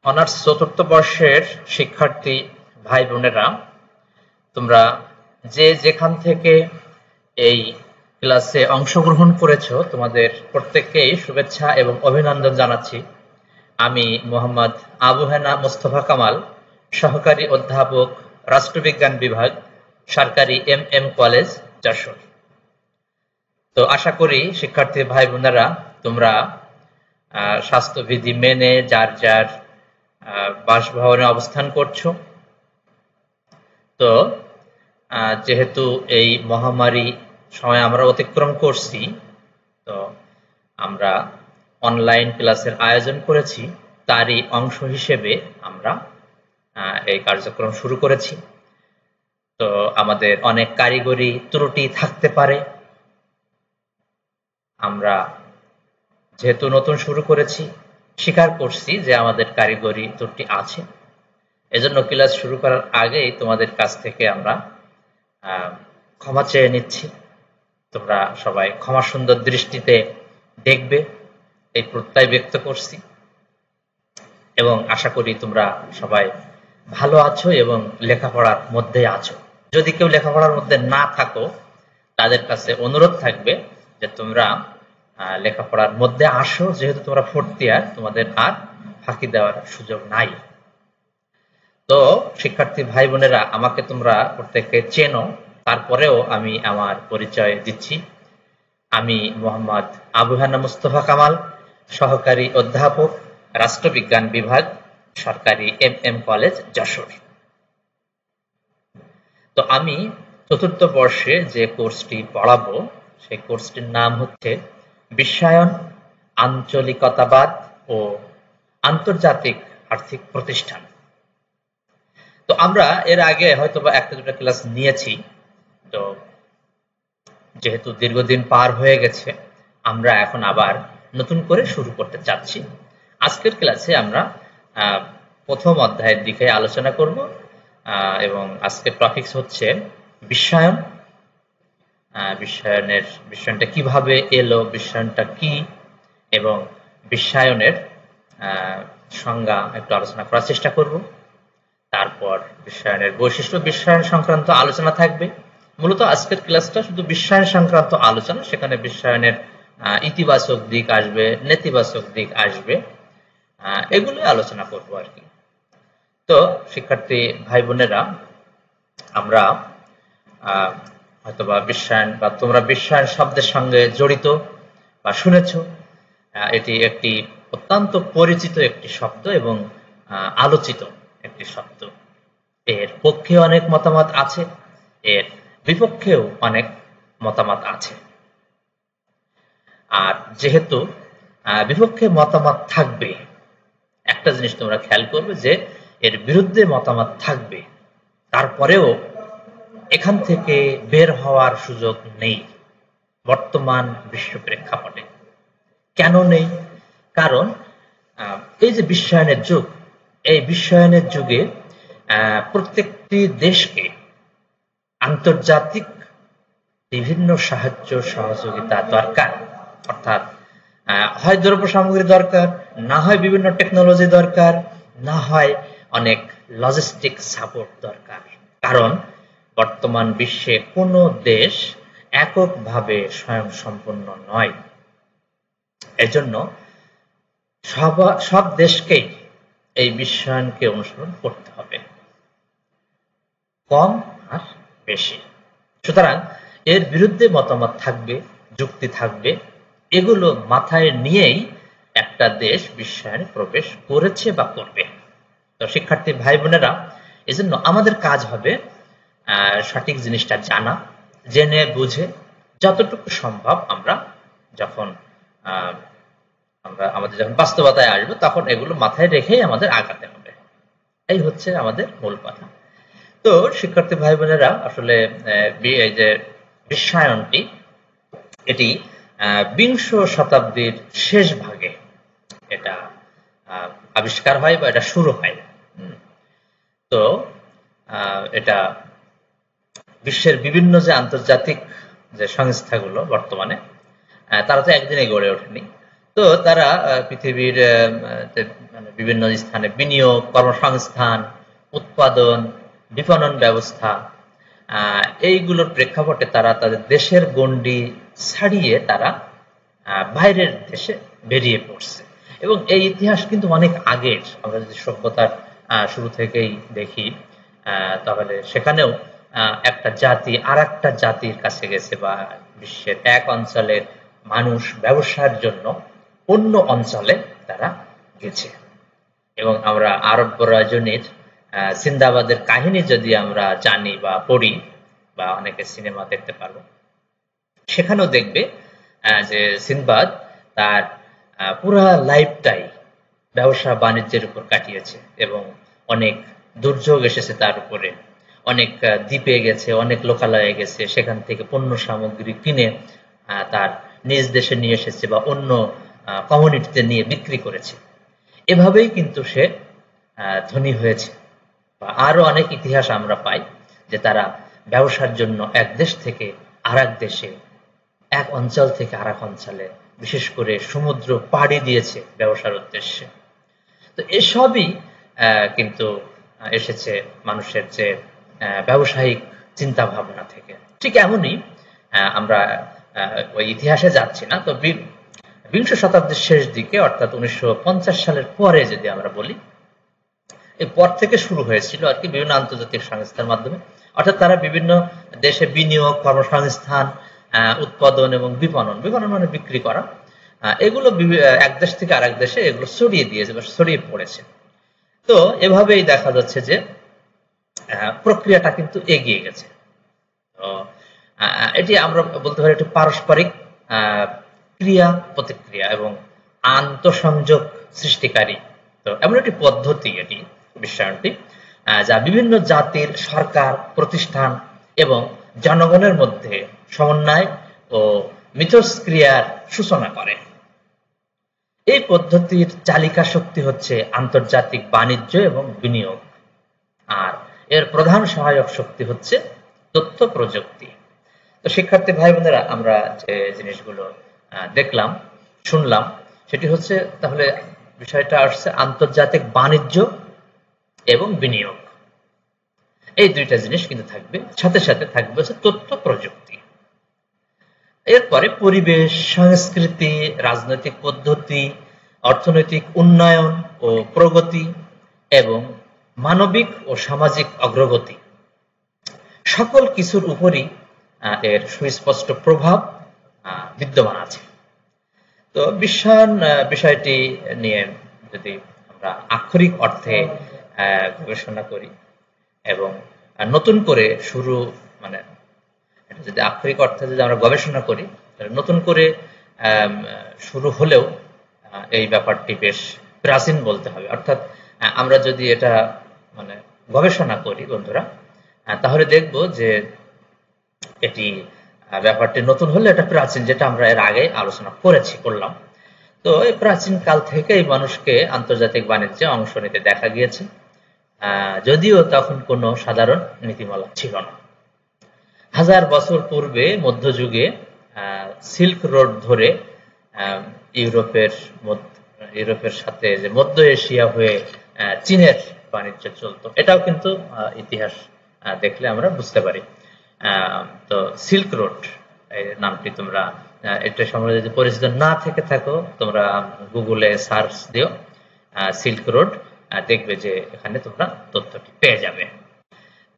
Honours চতুর্থ বর্ষের শিক্ষার্থী ভাই বোনেরা, তোমরা যে যেখান থেকে এই ক্লাসে অংশগ্রহণ করেছো তোমাদের প্রত্যেককেই শুভেচ্ছা এবং অভিনন্দন জানাচ্ছি। আমি মোহাম্মদ আবু হেনা মোস্তফা কামাল, সহকারী অধ্যাপক, রাষ্ট্রবিজ্ঞান বিভাগ, সরকারি এম কলেজ, যশোর। তো আশা করি শিক্ষার্থী ভাই বোনেরা তোমরা স্বাস্থ্যবিধি মেনে যার যার বাসভবনে অবস্থান করছো। তো যেহেতু এই মহামারী সময় আমরা অতিক্রম করছি, তো আমরা অনলাইন ক্লাসের আয়োজন করেছি। তারই অংশ হিসেবে আমরা এই কার্যক্রম শুরু করেছি। তো আমাদের অনেক কারিগরি ত্রুটি থাকতে পারে। আমরা যেহেতু নতুন শুরু করেছি, স্বীকার করছি যে আমাদের কারিগরি ত্রুটি আছে। এজন্য ক্লাস শুরু করার আগেই তোমাদের কাছ থেকে আমরা ক্ষমা চেয়ে নিচ্ছি। তোমরা সবাই ক্ষমা সুন্দর দৃষ্টিতে দেখবে, এই প্রত্যয় ব্যক্ত করছি এবং আশা করি তোমরা সবাই ভালো আছো এবং লেখাপড়ার মধ্যে আছো। যদি কেউ লেখাপড়ার মধ্যে না থাকো, তাদের কাছে অনুরোধ থাকবে যে তোমরা লেখাপড়ার মধ্যে আসো। যেহেতু তোমরা ফোর্থ ইয়ার, তোমাদের আর ফাঁকি দেওয়ার সুযোগ নাই। তো শিক্ষার্থী ভাই বোনেরা, আমাকে তোমরা প্রত্যেকে চেনো, তারপরেও আমি আমার পরিচয় দিচ্ছি। আমি মোহাম্মদ আবু হেনা মোস্তফা কামাল, সহকারী অধ্যাপক, রাষ্ট্রবিজ্ঞান বিভাগ, সরকারি এম কলেজ, যশোর। তো আমি চতুর্থ বর্ষে যে কোর্সটি পড়াবো, সেই কোর্সটির নাম হচ্ছে বিশ্বায়ন, আঞ্চলিকতাবাদ ও আন্তর্জাতিক আর্থিক প্রতিষ্ঠান। তো আমরা এর আগে হয়তো বা একটা দুটো ক্লাস নিয়েছি। তো যেহেতু দীর্ঘদিন পার হয়ে গেছে, আমরা এখন আবার নতুন করে শুরু করতে চাচ্ছি। আজকের ক্লাসে আমরা প্রথম অধ্যায়ের দিকে আলোচনা করব এবং আজকের টপিকস হচ্ছে বিশ্বায়ন। বিশ্বায়নটা কিভাবে এলো, বিশ্বায়নটা কি এবং বিশ্বায়নের সংজ্ঞা একটু আলোচনা করার চেষ্টা করব। তারপর বিশ্বায়নের বৈশিষ্ট্য, বিশ্বায়ন সংক্রান্ত আলোচনা থাকবে। মূলত আজকের ক্লাসটা শুধু বিশ্বায়ন সংক্রান্ত আলোচনা। সেখানে বিশ্বায়নের ইতিবাচক দিক আসবে, নেতিবাচক দিক আসবে, এগুলো আলোচনা করব আর কি। তো শিক্ষার্থী ভাই বোনেরা, আমরা হয়তোবা বিশ্বায়ন বা তোমরা বিশ্বায়ন শব্দের সঙ্গে জড়িত বা শুনেছ। এটি একটি অত্যন্ত পরিচিত একটি শব্দ এবং আলোচিত একটি শব্দ। এর পক্ষে অনেক মতামত আছে, এর বিপক্ষেও অনেক মতামত আছে। আর যেহেতু বিপক্ষে মতামত থাকবে, একটা জিনিস তোমরা খেয়াল করবে যে এর বিরুদ্ধে মতামত থাকবে, তারপরেও এখান থেকে বের হওয়ার সুযোগ নেই বর্তমান বিশ্ব প্রেক্ষাপটে। কেন নেই? কারণ এই যে বিশ্বায়নের যুগ, এই বিশ্বায়নের যুগে প্রত্যেকটি দেশকে আন্তর্জাতিক বিভিন্ন সাহায্য সহযোগিতা দরকার। অর্থাৎ হয় দ্রব্য সামগ্রী দরকার, না হয় বিভিন্ন টেকনোলজি দরকার, না হয় অনেক লজিস্টিক সাপোর্ট দরকার। কারণ বর্তমান বিশ্বে কোনো দেশ এককভাবে স্বয়ংসম্পূর্ণ নয়। এজন্য সব দেশকেই এই বিশ্বায়নকে অনুসরণ করতে হবে, কম আর বেশি। সুতরাং এর বিরুদ্ধে মতামত থাকবে, যুক্তি থাকবে, এগুলো মাথায় নিয়েই একটা দেশ বিশ্বায়নে প্রবেশ করেছে বা করবে। তো শিক্ষার্থী ভাই বোনেরা, এজন্য আমাদের কাজ হবে সঠিক জিনিসটা জানা, জেনে বুঝে যতটুকু সম্ভব আমরা আমাদের যখন বাস্তবতায় আসবে, তখন এগুলো মাথায় রেখেই আমাদের আগাতে হবে। এই হচ্ছে আমাদের মূল কথা। তো শিক্ষার্থী ভাই বোনেরা, আসলে এই যে বিশ্বায়নটি, এটি বিংশ শতাব্দীর শেষ ভাগে এটা আবিষ্কার হয় বা এটা শুরু হয়। তো এটা বিশ্বের বিভিন্ন যে আন্তর্জাতিক যে সংস্থাগুলো বর্তমানে, তারা তো একদিনে গড়ে ওঠেনি। তো তারা পৃথিবীর মানে বিভিন্ন স্থানে বিনিয়োগ, কর্মসংস্থান, উৎপাদন, বিপণন ব্যবস্থা এইগুলোর প্রেক্ষাপটে তারা তাদের দেশের গণ্ডি ছাড়িয়ে তারা বাইরের দেশে বেরিয়ে পড়ছে। এবং এই ইতিহাস কিন্তু অনেক আগের। আমরা যদি সভ্যতার শুরু থেকেই দেখি তাহলে সেখানেও একটা জাতি আর একটা জাতির কাছে গেছে, বা বিশ্বের এক অঞ্চলের মানুষ ব্যবসার জন্য অন্য অঞ্চলে তারা গেছে। এবং আমরা আরব রজনীর সিন্দাবাদের কাহিনী যদি আমরা জানি বা পড়ি, বা অনেকে সিনেমা দেখতে পারবো, সেখানেও দেখবে যে সিনবাদ তার পুরা লাইফটাই ব্যবসা বাণিজ্যের উপর কাটিয়েছে, এবং অনেক দুর্যোগ এসেছে তার উপরে, অনেক দ্বীপে গেছে, অনেক লোকালয়ে গেছে, সেখান থেকে পণ্য সামগ্রী কিনে তার নিজ দেশে নিয়ে এসেছে বা অন্য কমিউনিটিতে নিয়ে বিক্রি করেছে। এভাবেই কিন্তু সে ধনী হয়েছে। বা আরো অনেক ইতিহাস আমরা পাই যে তারা ব্যবসার জন্য এক দেশ থেকে আর এক দেশে, এক অঞ্চল থেকে আর এক অঞ্চলে, বিশেষ করে সমুদ্র পাড়ি দিয়েছে ব্যবসার উদ্দেশ্যে। তো এসবই কিন্তু এসেছে মানুষের যে ব্যবসায়িক চিন্তা ভাবনা থেকে। ঠিক এমনই আমরা ওই ইতিহাসে যাচ্ছি না, তো বিংশ শতাব্দীর শেষ দিকে অর্থাৎ 1950 সালের পরে যদি আমরা বলি, এই পর থেকে শুরু হয়েছিল আর কি বিভিন্ন আন্তর্জাতিক সংস্থার মাধ্যমে। অর্থাৎ তারা বিভিন্ন দেশে বিনিয়োগ, কর্মসংস্থান, উৎপাদন এবং বিপণন, বিপণন মানে বিক্রি করা, এগুলো এক দেশ থেকে আরেক দেশে এগুলো ছড়িয়ে দিয়েছে বা ছড়িয়ে পড়েছে। তো এভাবেই দেখা যাচ্ছে যে প্রক্রিয়াটা কিন্তু এগিয়ে গেছে। তো এটি আমরা বলতে পারি একটি পারস্পরিক ক্রিয়া প্রতিক্রিয়া এবং আন্তঃসংযোগ সৃষ্টিকারী তো এমন একটি পদ্ধতি এটি বিশ্বায়নটি, যা বিভিন্ন জাতির সরকার, প্রতিষ্ঠান এবং জনগণের মধ্যে সমন্বয় ও মিথস্ক্রিয়ার সূচনা করে। এই পদ্ধতির চালিকা শক্তি হচ্ছে আন্তর্জাতিক বাণিজ্য এবং বিনিয়োগ, আর এর প্রধান সহায়ক শক্তি হচ্ছে তথ্য প্রযুক্তি। তো শিক্ষার্থী ভাই বোনেরা, আমরা যে জিনিসগুলো দেখলাম, শুনলাম, সেটি হচ্ছে তাহলে বিষয়টা আসছে আন্তর্জাতিক বাণিজ্য এবং বিনিয়োগ। এই দুইটা জিনিস কিন্তু থাকবে, সাথে সাথে থাকবে হচ্ছে তথ্য প্রযুক্তি। এরপরে পরিবেশ, সংস্কৃতি, রাজনৈতিক পদ্ধতি, অর্থনৈতিক উন্নয়ন ও প্রগতি এবং মানবিক ও সামাজিক অগ্রগতি, সকল কিছুর উপরই এর সুস্পষ্ট প্রভাব বিদ্যমান আছে। তো বিশ্বায়ন বিষয়টি নিয়ে যদি আমরা আক্ষরিক অর্থে গবেষণা করি এবং নতুন করে শুরু, মানে যদি আক্ষরিক অর্থে যদি আমরা গবেষণা করি, নতুন করে শুরু হলেও এই ব্যাপারটি বেশ প্রাচীন বলতে হবে। অর্থাৎ আমরা যদি এটা মানে গবেষণা করি বন্ধুরা, তাহলে দেখব যে এটি ব্যাপারটি নতুন হলে এটা প্রাচীন, যেটা আমরা এর আগে আলোচনা করলাম। তো এই প্রাচীন কাল থেকেই মানুষকে আন্তর্জাতিক বাণিজ্যে অংশ নিতে দেখা গিয়েছে, যদিও তখন কোনো সাধারণ নীতিমালা ছিল না। 1000 বছর পূর্বে মধ্যযুগে সিল্ক রোড ধরে ইউরোপের সাথে যে মধ্য এশিয়া হয়ে চীনের বাণিজ্য চলতো, এটাও কিন্তু ইতিহাস দেখলে আমরা বুঝতে পারি। তো সিল্ক রোড এই নামটি তোমরা এটা সম্বন্ধে যদি পরিচিত না থেকে থাকো, তোমরা গুগলে সার্চ দিও সিল্ক রোড, দেখবে যে এখানে তোমরা তথ্যটি পেয়ে যাবে।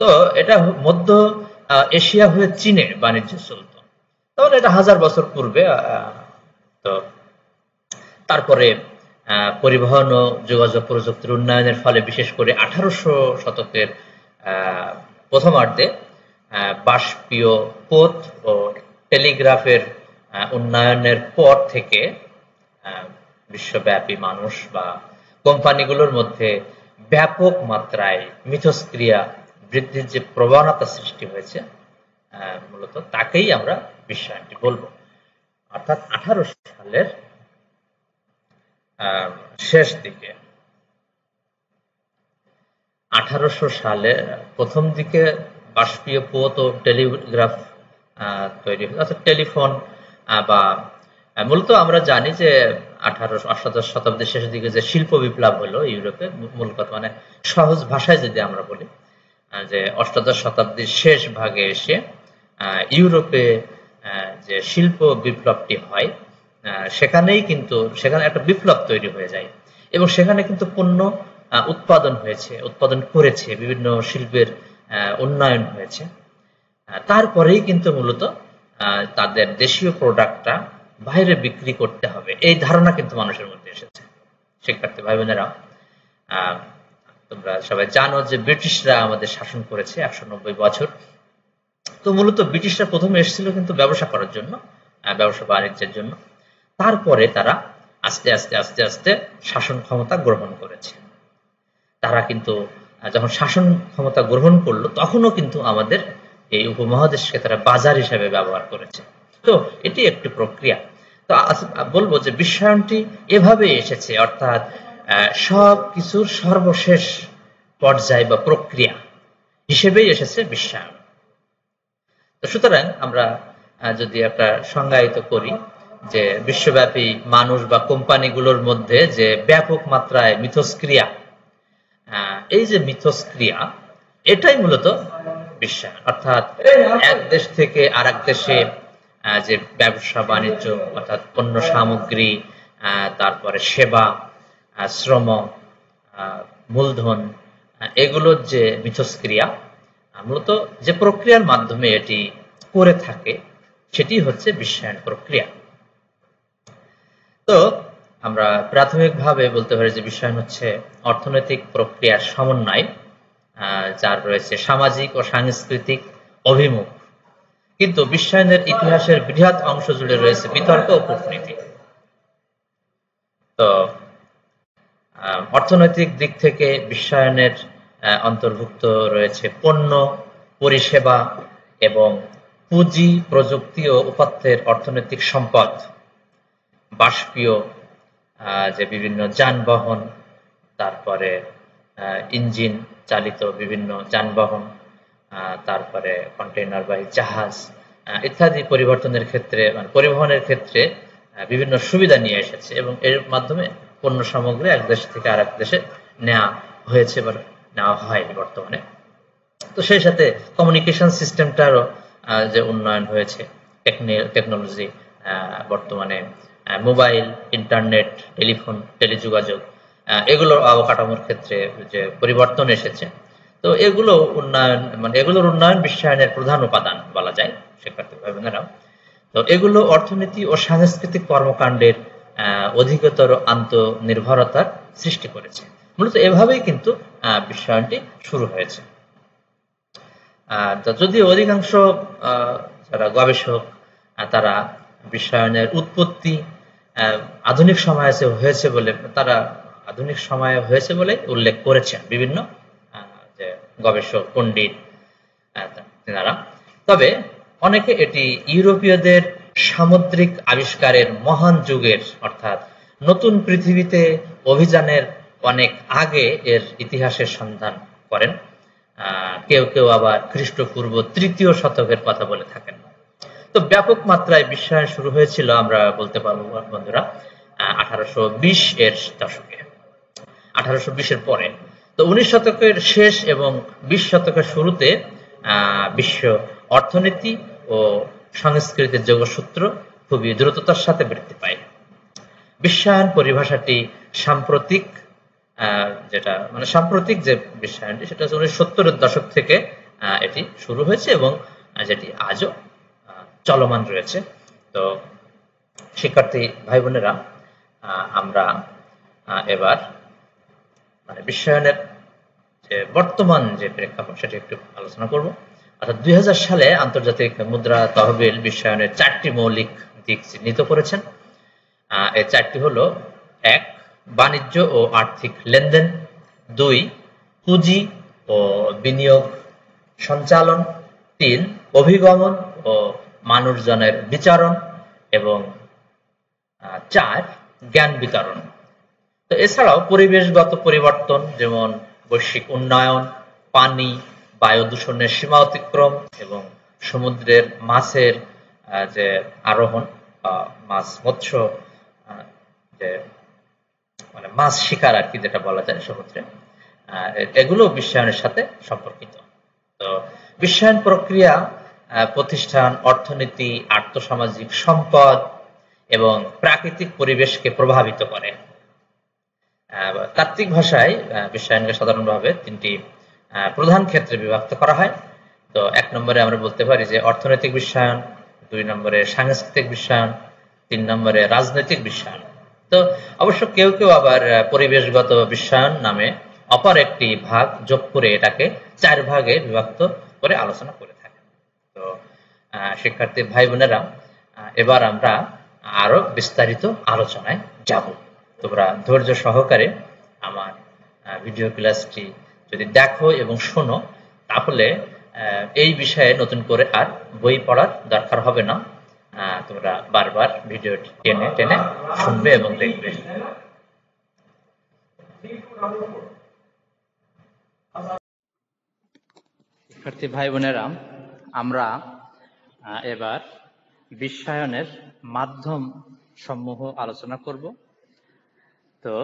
তো এটা মধ্য এশিয়া হয়ে চীনে বাণিজ্য চলতো, তাহলে এটা 1000 বছর পূর্বে। তো তারপরে পরিবহন ও যোগাযোগ প্রযুক্তির উন্নয়নের ফলে, বিশেষ করে 1800 শতকের প্রথমার্ধে বাষ্পীয় পথ ও টেলিগ্রাফের উন্নয়নের পর থেকে বিশ্বব্যাপী মানুষ বা কোম্পানিগুলোর মধ্যে ব্যাপক মাত্রায় মিথস্ক্রিয়া বৃদ্ধির যে প্রবণতা সৃষ্টি হয়েছে, মূলত তাকেই আমরা বিশ্বায়নটি বলবো। অর্থাৎ 1800 সালের শেষ দিকে, 1800 সালে প্রথম দিকে বাষ্পীয় পথ ও টেলিগ্রাফ তৈরি হয়েছে, অর্থাৎ টেলিফোন। বা মূলত আমরা জানি যে অষ্টাদশ শতাব্দীর শেষের দিকে যে শিল্প বিপ্লব হলো ইউরোপে, মূল কথা মানে সহজ ভাষায় যদি আমরা বলি, যে অষ্টাদশ শতাব্দীর শেষ ভাগে এসে ইউরোপে যে শিল্প বিপ্লবটি হয়, সেখানে একটা বিপ্লব তৈরি হয়ে যায় এবং সেখানে কিন্তু পণ্য উৎপাদন করেছে, বিভিন্ন শিল্পের উন্নয়ন হয়েছে। তারপরেই কিন্তু মূলত তাদের দেশীয় প্রোডাক্টটা বাইরে বিক্রি করতে হবে, এই ধারণা কিন্তু মানুষের মধ্যে এসেছে। শিক্ষার্থী ভাই বোনেরা, তোমরা সবাই জানো যে ব্রিটিশরা আমাদের শাসন করেছে 190 বছর। তো মূলত ব্রিটিশরা প্রথমে এসেছিল কিন্তু ব্যবসা করার জন্য, ব্যবসা বাণিজ্যের জন্য। তারপরে তারা আস্তে আস্তে আস্তে আস্তে শাসন ক্ষমতা গ্রহণ করেছে। তারা কিন্তু যখন শাসন ক্ষমতা গ্রহণ করলো, তখনও কিন্তু আমাদের এই উপমহাদেশকে তারা বাজার হিসেবে ব্যবহার করেছে। তো এটি একটি প্রক্রিয়া। তো বলবো যে বিশ্বায়নটি এভাবে এসেছে, অর্থাৎ সব কিছুর সর্বশেষ পর্যায় বা প্রক্রিয়া হিসেবেই এসেছে বিশ্বায়ন। তো সুতরাং আমরা যদি একটা সংজ্ঞায়িত করি যে বিশ্বব্যাপী মানুষ বা কোম্পানিগুলোর মধ্যে যে ব্যাপক মাত্রায় মিথস্ক্রিয়া, এই যে মিথস্ক্রিয়া, এটাই মূলত বিশ্বায়ন। অর্থাৎ এক দেশ থেকে আরেক দেশে যে ব্যবসা বাণিজ্য, অর্থাৎ পণ্য সামগ্রী, তারপরে সেবা, শ্রম, মূলধন, এগুলোর যে মিথস্ক্রিয়া, মূলত যে প্রক্রিয়ার মাধ্যমে এটি করে থাকে, সেটি হচ্ছে বিশ্বায়ন প্রক্রিয়া। তো আমরা প্রাথমিকভাবে বলতে পারি যে বিশ্বায়ন হচ্ছে অর্থনৈতিক প্রক্রিয়ার সমন্বয়, যার রয়েছে সামাজিক ও সাংস্কৃতিক অভিমুখ। কিন্তু বিশ্বায়নের ইতিহাসের বৃহৎ অংশ জুড়ে রয়েছে বিতর্ক ও কূটনীতি। তো অর্থনৈতিক দিক থেকে বিশ্বায়নের অন্তর্ভুক্ত রয়েছে পণ্য, পরিষেবা এবং পুঁজি, প্রযুক্তি ও উপাত্তের অর্থনৈতিক সম্পদ, বাষ্পীয় যে বিভিন্ন যানবাহন, তারপরে ইঞ্জিন চালিত বিভিন্ন যানবাহন, তারপরে কন্টেইনারবাহী জাহাজ ইত্যাদি পরিবহনের ক্ষেত্রে বিভিন্ন সুবিধা নিয়ে এসেছে এবং এর মাধ্যমে পণ্য সামগ্রী এক দেশ থেকে আরেক দেশে নেওয়া হয়েছে বা নেওয়া হয় বর্তমানে। তো সেই সাথে কমিউনিকেশন সিস্টেমটারও যে উন্নয়ন হয়েছে, টেকনোলজি, বর্তমানে মোবাইল, ইন্টারনেট, টেলিফোন, টেলিযোগাযোগ, এগুলোর অবকাঠামোর ক্ষেত্রে যে পরিবর্তন এসেছে। তো এগুলোর উন্নয়ন বিশ্বায়নের প্রধান উপাদান বলা যায়, শিক্ষার্থী ভাই বোনেরা। তো এগুলো অর্থনীতি ও সাংস্কৃতিক কর্মকাণ্ডের অধিকতর আন্তঃনির্ভরতার সৃষ্টি করেছে। মূলত এভাবেই কিন্তু বিশ্বায়নটি শুরু হয়েছে। যদিও অধিকাংশ যারা গবেষক, তারা বিশ্বায়নের উৎপত্তি আধুনিক সময়ে হয়েছে বলে উল্লেখ করেছেন বিভিন্ন যে গবেষক, পণ্ডিত তেনারা। তবে অনেকে এটি ইউরোপীয়দের সামুদ্রিক আবিষ্কারের মহান যুগের, অর্থাৎ নতুন পৃথিবীতে অভিযানের অনেক আগে এর ইতিহাসের সন্ধান করেন। কেউ কেউ আবার খ্রিস্টপূর্ব 3য় শতকের কথা বলে থাকেন। তো ব্যাপক মাত্রায় বিশ্বায়ন শুরু হয়েছিল, আমরা বলতে পারবো বন্ধুরা, 1820 এর দশকে, 1820 পরে। তো 19 শতকের শেষ এবং 20 শতকের শুরুতে বিশ্ব অর্থনীতি ও সংস্কৃতির যোগসূত্র খুবই দ্রুততার সাথে বৃদ্ধি পায়। বিশ্বায়ন পরিভাষাটি সাম্প্রতিক যে বিশ্বায়নটি, সেটা হচ্ছে 1970-এর দশক থেকে এটি শুরু হয়েছে এবং যেটি আজও চলমান রয়েছে। তো শিক্ষার্থী ভাই বোনেরা, আমরা এবার বিশ্বায়নের যে বর্তমান যে প্রেক্ষাপট সেটি একটু আলোচনা করব। অর্থাৎ 2000 সালে আন্তর্জাতিক মুদ্রা তহবিল বিশ্বায়নের 4টি মৌলিক দিক চিহ্নিত করেছেন। এই 4টি হলো: 1, বাণিজ্য ও আর্থিক লেনদেন; 2, পুঁজি ও বিনিয়োগ সঞ্চালন; 3, অভিগমন ও মানুষজনের বিচারণ; এবং 4, জ্ঞান বিতরণ। তো এছাড়াও পরিবেশগত পরিবর্তন, যেমন বৈশ্বিক উন্নয়ন, পানি, বায়ু দূষণের সীমা অতিক্রম এবং সমুদ্রের মাছের যে আরোহণ, মাছ মৎস্য যে মানে মাছ শিকার আর কি যেটা বলা যায় সমুদ্রে, এগুলো বিশ্বায়নের সাথে সম্পর্কিত। তো বিশ্বায়ন প্রক্রিয়া প্রতিষ্ঠান, অর্থনীতি, আর্থসামাজিক সম্পদ এবং প্রাকৃতিক পরিবেশকে প্রভাবিত করে। তাত্ত্বিক ভাষায় বিশ্বায়নকে সাধারণভাবে ৩টি প্রধান ক্ষেত্রে বিভক্ত করা হয়। তো ১ নম্বরে আমরা বলতে পারি যে অর্থনৈতিক বিশ্বায়ন, ২ নম্বরে সাংস্কৃতিক বিশ্বায়ন, ৩ নম্বরে রাজনৈতিক বিশ্বায়ন। তো অবশ্য কেউ কেউ আবার পরিবেশগত বিশ্বায়ন নামে অপর একটি ভাগ যোগ করে এটাকে ৪ ভাগে বিভক্ত করে আলোচনা করে থাকে। তো শিক্ষার্থী ভাই বোনেরা, এবার আমরা আরো বিস্তারিত আলোচনায় যাব। তোমরা ধৈর্য সহকারে আমার ভিডিও ক্লাসটি যদি দেখো এবং শোনো, তাহলে এই বিষয়ে নতুন করে আর বই পড়ার দরকার হবে না। তোমরা বারবার ভিডিওটি টেনে টেনে শুনবে এবং দেখবে। শিক্ষার্থী ভাই বোনেরা, আমরা এবার বিশ্বায়নের মাধ্যম সমূহ আলোচনা করব। তো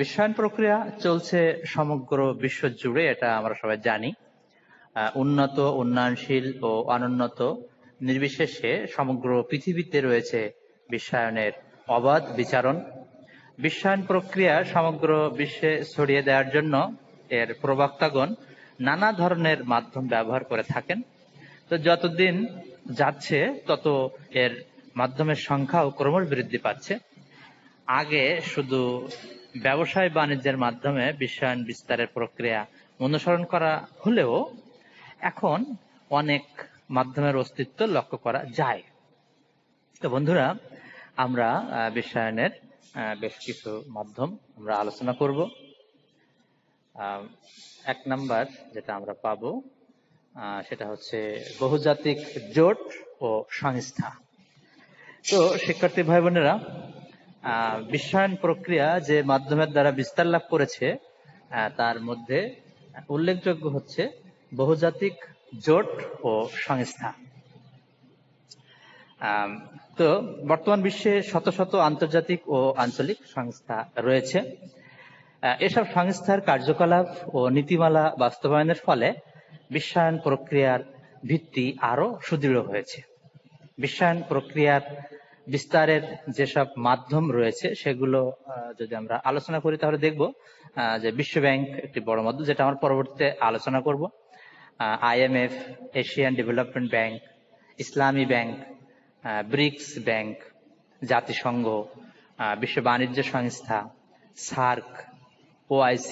বিশ্বায়ন প্রক্রিয়া চলছে সমগ্র বিশ্ব জুড়ে, এটা আমরা সবাই জানি। উন্নত, উন্নয়নশীল ও অনুন্নত নির্বিশেষে সমগ্র পৃথিবীতে রয়েছে বিশ্বায়নের অবাধ বিচরণ। বিশ্বায়ন প্রক্রিয়া সমগ্র বিশ্বে ছড়িয়ে দেওয়ার জন্য এর প্রবক্তাগণ নানা ধরনের মাধ্যম ব্যবহার করে থাকেন। তো যতদিন যাচ্ছে তত এর মাধ্যমের সংখ্যাও ক্রমশ বৃদ্ধি পাচ্ছে। আগে শুধু ব্যবসায় বাণিজ্যের মাধ্যমে বিশ্বায়ন বিস্তারের প্রক্রিয়া অনুসরণ করা হলেও এখন অনেক মাধ্যমের অস্তিত্ব লক্ষ্য করা যায়। তো বন্ধুরা, আমরা বিশ্বায়নের বেশ কিছু মাধ্যম আমরা আলোচনা করব। ১ নাম্বার যেটা আমরা পাবো সেটা হচ্ছে বহুজাতিক জোট ও সংস্থা। তো শিক্ষার্থী ভাই বোনেরা, বিশ্বায়ন প্রক্রিয়া যে মাধ্যমের দ্বারা বিস্তার লাভ করেছে তার মধ্যে উল্লেখযোগ্য হচ্ছে বহুজাতিক জোট ও সংস্থা। তো বর্তমান বিশ্বে শত শত আন্তর্জাতিক ও আঞ্চলিক সংস্থা রয়েছে। এসব সংস্থার কার্যকলাপ ও নীতিমালা বাস্তবায়নের ফলে বিশ্বায়ন প্রক্রিয়ার ভিত্তি আরো সুদৃঢ় হয়েছে। বিশ্বায়ন প্রক্রিয়ার বিস্তারের যেসব মাধ্যম রয়েছে সেগুলো যদি আমরা আলোচনা করি তাহলে দেখব যে বিশ্ব ব্যাংক একটি বড় মাধ্যম, যেটা আমরা পরবর্তীতে আলোচনা করব। IMF, এশিয়ান ডেভেলপমেন্ট ব্যাংক, ইসলামী ব্যাংক, ব্রিক্স ব্যাংক, জাতিসংঘ, বিশ্ব বাণিজ্য সংস্থা, SAARC, OIC,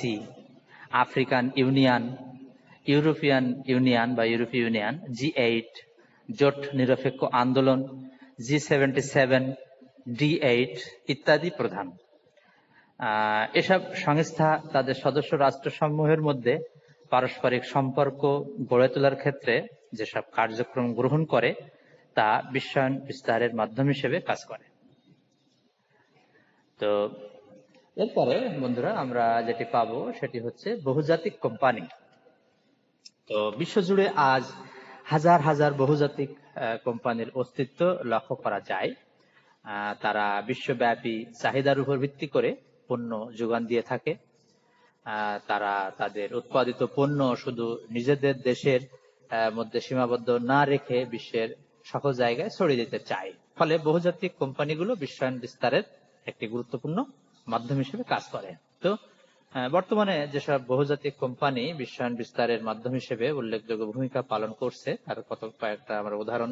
African union, European union বা ইউরোপীয় ইউনিয়ন, G8, জোট নিরপেক্ষ আন্দোলন, G77, D8 ইত্যাদি প্রধান। এসব সংস্থা তাদের সদস্য রাষ্ট্রসমূহের মধ্যে পারস্পরিক সম্পর্ক গড়ে তোলার ক্ষেত্রে যেসব কার্যক্রম গ্রহণ করে তা বিশ্বায়ন বিস্তারের মাধ্যম হিসেবে কাজ করে। তো এরপরে বন্ধুরা আমরা যেটি পাবো সেটি হচ্ছে বহুজাতিক কোম্পানি। তো বিশ্বজুড়ে আজ হাজার হাজার বহুজাতিক কোম্পানির অস্তিত্ব লক্ষ্য করা যায়। তারা বিশ্বব্যাপী চাহিদার উপর ভিত্তি করে পণ্য যোগান দিয়ে থাকে। তারা তাদের উৎপাদিত পণ্য শুধু নিজেদের দেশের মধ্যে সীমাবদ্ধ না রেখে বিশ্বের সকল জায়গায় ছড়িয়ে দিতে চায়। ফলে বহুজাতিক কোম্পানিগুলো বিশ্বায়ন বিস্তারের একটি গুরুত্বপূর্ণ মাধ্যম হিসেবে কাজ করে। তো বর্তমানে যেসব বহুজাতিক কোম্পানি বিশ্বায়ন বিস্তারের মাধ্যম হিসেবে উল্লেখযোগ্য ভূমিকা পালন করছে তার কয়েকটা আমরা উদাহরণ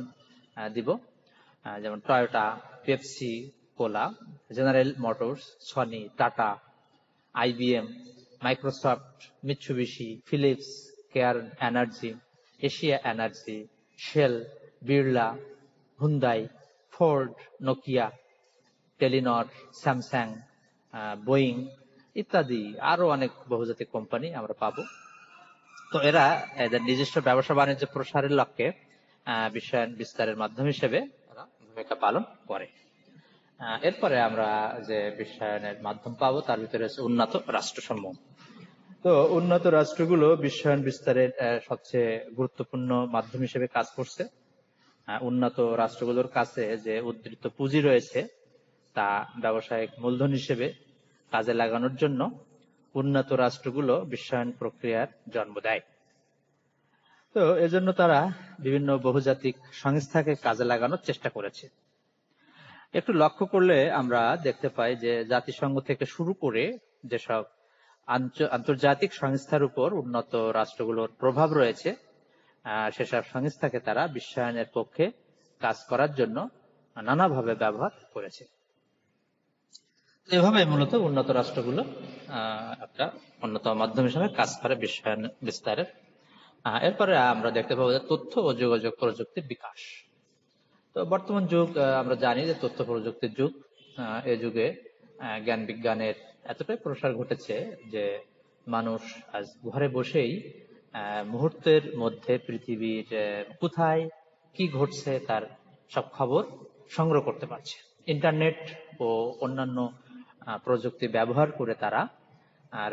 দিব। যেমন Toyota, Pepsi, cola, General Motors, Sony, Tata, IBM, Microsoft, Mitsubishi, Philips, Care Energy, Asia Energy, Shell, Birla, Hyundai, Ford, Nokia, Telenor, Samsung, Boeing ইত্যাদি আরো অনেক বহুজাতিক কোম্পানি আমরা পাবো। তো এরা এদের নিজস্ব ব্যবসা বাণিজ্য প্রসারের লক্ষ্যে বিশ্বায়ন বিস্তারের মাধ্যম হিসেবে ভূমিকা পালন করে। এরপরে আমরা যে বিশ্বায়নের মাধ্যম পাবো তার ভিতরে হচ্ছে উন্নত রাষ্ট্রসমূহ। তো উন্নত রাষ্ট্রগুলো বিশ্বায়ন বিস্তারের সবচেয়ে গুরুত্বপূর্ণ মাধ্যম হিসেবে কাজ করছে। উন্নত রাষ্ট্রগুলোর কাছে যে উদ্ধৃত পুঁজি রয়েছে তা ব্যবসায়িক মূলধন হিসেবে কাজে লাগানোর জন্য উন্নত রাষ্ট্রগুলো বিশ্বায়ন প্রক্রিয়ার জন্ম দেয়। তো এজন্য তারা বিভিন্ন বহুজাতিক সংস্থাকে কাজে লাগানোর চেষ্টা করেছে। একটু লক্ষ্য করলে আমরা দেখতে পাই যে জাতিসংঘ থেকে শুরু করে যেসব আন্তর্জাতিক সংস্থার উপর উন্নত রাষ্ট্রগুলোর প্রভাব রয়েছে, সেসব সংস্থাকে তারা বিশ্বায়নের পক্ষে কাজ করার জন্য নানাভাবে ব্যবহার করেছে। এভাবে মূলত উন্নত রাষ্ট্রগুলো একটা অন্যতম মাধ্যম হিসেবে কাজ করে বিশ্বায়ন বিস্তারের। এরপরে আমরা দেখতে পাবো যে তথ্য ও যোগাযোগ প্রযুক্তির বিকাশ। তো বর্তমান যুগ আমরা জানি যে তথ্য প্রযুক্তির যুগ। এই যুগে জ্ঞান বিজ্ঞানের এতটাই প্রসার ঘটেছে যে মানুষ আজ ঘরে বসেই মুহূর্তের মধ্যে পৃথিবীর কোথায় কি ঘটছে তার সব খবর সংগ্রহ করতে পারছে। ইন্টারনেট ও অন্যান্য প্রযুক্তি ব্যবহার করে তারা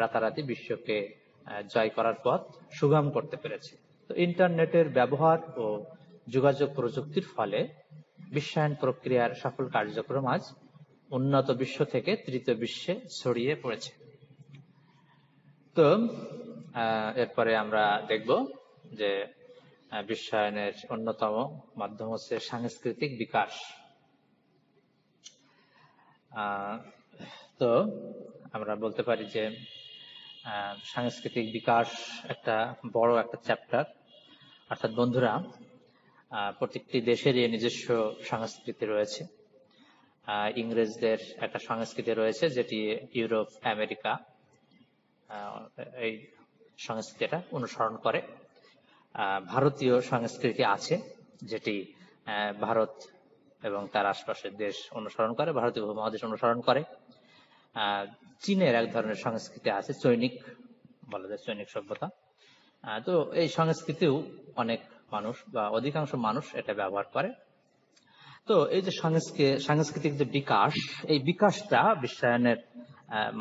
রাতারাতি বিশ্বকে জয় করার পথ সুগম করতে পেরেছে। তো ইন্টারনেটের ব্যবহার ও যোগাযোগ প্রযুক্তির ফলে বিশ্বায়ন প্রক্রিয়ার সফল কার্যক্রম আজ উন্নত বিশ্ব থেকে তৃতীয় বিশ্বে ছড়িয়ে পড়েছে। তো এরপরে আমরা দেখব যে বিশ্বায়নের অন্যতম মাধ্যম হচ্ছে সাংস্কৃতিক বিকাশ। তো আমরা বলতে পারি যে সাংস্কৃতিক বিকাশ একটা বড় একটা চ্যাপ্টার। অর্থাৎ বন্ধুরা, প্রত্যেকটি দেশেরই নিজস্ব সংস্কৃতি রয়েছে। ইংরেজদের একটা সংস্কৃতি রয়েছে যেটি ইউরোপ আমেরিকা এই সংস্কৃতিটা অনুসরণ করে। ভারতীয় সংস্কৃতি আছে যেটি ভারত এবং তার আশপাশের দেশ অনুসরণ করে, ভারতীয় উপমহাদেশ অনুসরণ করে। চীনের এক ধরনের সংস্কৃতি আছে, চৈনিক বলা যায়, চৈনিক সভ্যতা। তো এই সংস্কৃতিও অনেক মানুষ বা অধিকাংশ মানুষ এটা ব্যবহার করে। তো এই যে সাংস্কৃতিক যে বিকাশ, এই বিকাশটা বিশ্বায়নের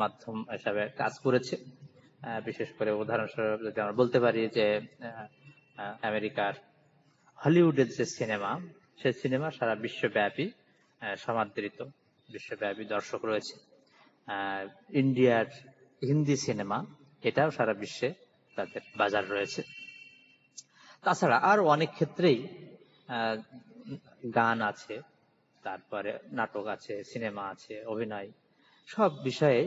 মাধ্যম হিসাবে কাজ করেছে। বিশেষ করে উদাহরণস্বরূপ যদি আমরা বলতে পারি যে আমেরিকার হলিউডের যে সিনেমা, সেই সিনেমা সারা বিশ্বব্যাপী সমাদৃত, বিশ্বব্যাপী দর্শক রয়েছে। ইন্ডিয়ার হিন্দি সিনেমা, এটাও সারা বিশ্বে তাদের বাজার রয়েছে। তাছাড়া আরো অনেক ক্ষেত্রেই গান আছে, তারপরে নাটক আছে, সিনেমা আছে, অভিনয়, সব বিষয়ে